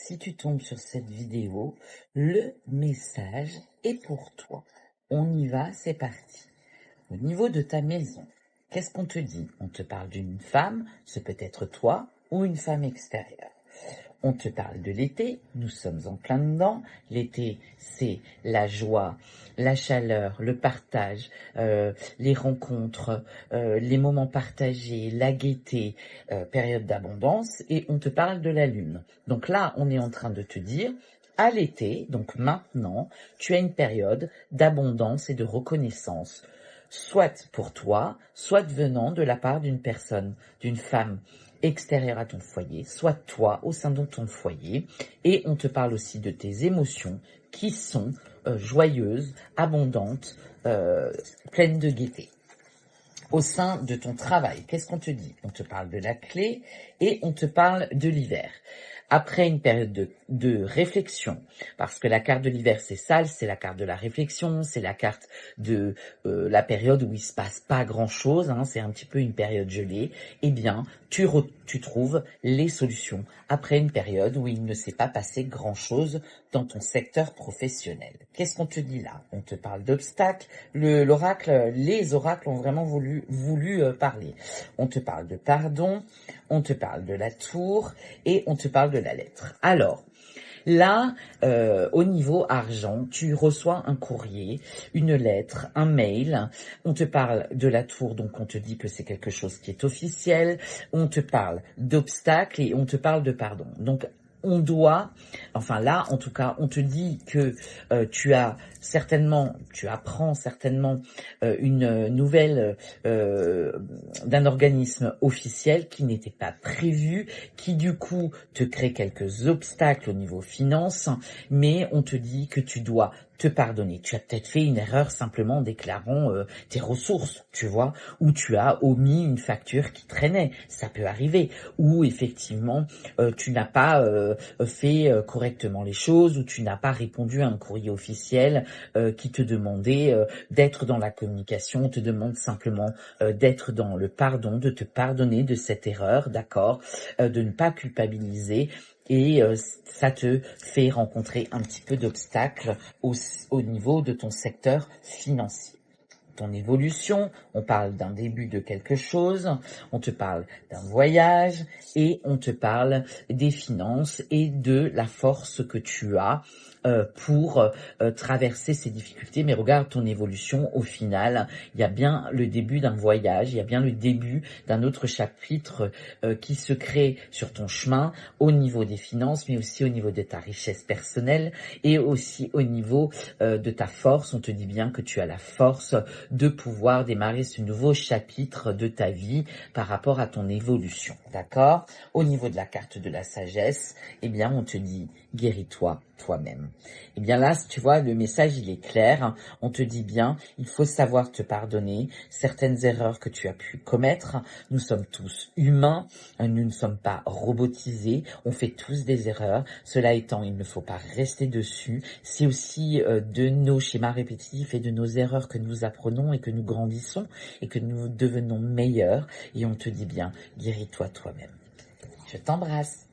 Si tu tombes sur cette vidéo, le message est pour toi. On y va, c'est parti. Au niveau de ta maison, qu'est-ce qu'on te dit? On te parle d'une femme, c'est peut-être toi ou une femme extérieure. On te parle de l'été, nous sommes en plein dedans. L'été, c'est la joie, la chaleur, le partage, les rencontres, les moments partagés, la gaieté, période d'abondance. Et on te parle de la lune. Donc là, on est en train de te dire, à l'été, donc maintenant, tu as une période d'abondance et de reconnaissance, soit pour toi, soit venant de la part d'une personne, d'une femme extérieure à ton foyer, soit toi au sein de ton foyer. Et on te parle aussi de tes émotions qui sont joyeuses, abondantes, pleines de gaieté. Au sein de ton travail, qu'est-ce qu'on te dit? On te parle de la clé et on te parle de l'hiver. Après une période de réflexion, parce que la carte de l'hiver c'est sale, c'est la carte de la réflexion, c'est la carte de la période où il se passe pas grand-chose, c'est un petit peu une période gelée, eh bien tu trouves les solutions après une période où il ne s'est pas passé grand-chose dans ton secteur professionnel. Qu'est-ce qu'on te dit là? On te parle d'obstacles, les oracles ont vraiment voulu parler. On te parle de pardon, on te parle de la tour et on te parle de la lettre. Alors, là, au niveau argent, tu reçois un courrier, une lettre, un mail. On te parle de la tour, donc on te dit que c'est quelque chose qui est officiel. On te parle d'obstacles et on te parle de pardon. Donc, on doit, enfin là, en tout cas, on te dit que tu apprends certainement une nouvelle d'un organisme officiel qui n'était pas prévu, qui du coup te crée quelques obstacles au niveau finance, mais on te dit que tu dois te pardonner. Tu as peut-être fait une erreur simplement en déclarant tes ressources, tu vois, ou tu as omis une facture qui traînait, ça peut arriver, ou effectivement tu n'as pas fait correctement les choses, ou tu n'as pas répondu à un courrier officiel qui te demandait d'être dans la communication, on te demande simplement d'être dans le pardon, de te pardonner de cette erreur, d'accord, de ne pas culpabiliser. Et ça te fait rencontrer un petit peu d'obstacles au niveau de ton secteur financier. Ton évolution, on parle d'un début de quelque chose, on te parle d'un voyage et on te parle des finances et de la force que tu as pour traverser ces difficultés. Mais regarde ton évolution, au final, il y a bien le début d'un voyage, il y a bien le début d'un autre chapitre qui se crée sur ton chemin au niveau des finances, mais aussi au niveau de ta richesse personnelle et aussi au niveau de ta force. On te dit bien que tu as la force de pouvoir démarrer ce nouveau chapitre de ta vie par rapport à ton évolution, d'accord? Au niveau de la carte de la sagesse, eh bien, on te dit, guéris-toi toi-même. Eh bien là, tu vois, le message, il est clair. On te dit bien, il faut savoir te pardonner certaines erreurs que tu as pu commettre. Nous sommes tous humains, nous ne sommes pas robotisés, on fait tous des erreurs. Cela étant, il ne faut pas rester dessus. C'est aussi de nos schémas répétitifs et de nos erreurs que nous apprenons et que nous grandissons et que nous devenons meilleurs. Et on te dit bien, guéris-toi toi-même. Je t'embrasse.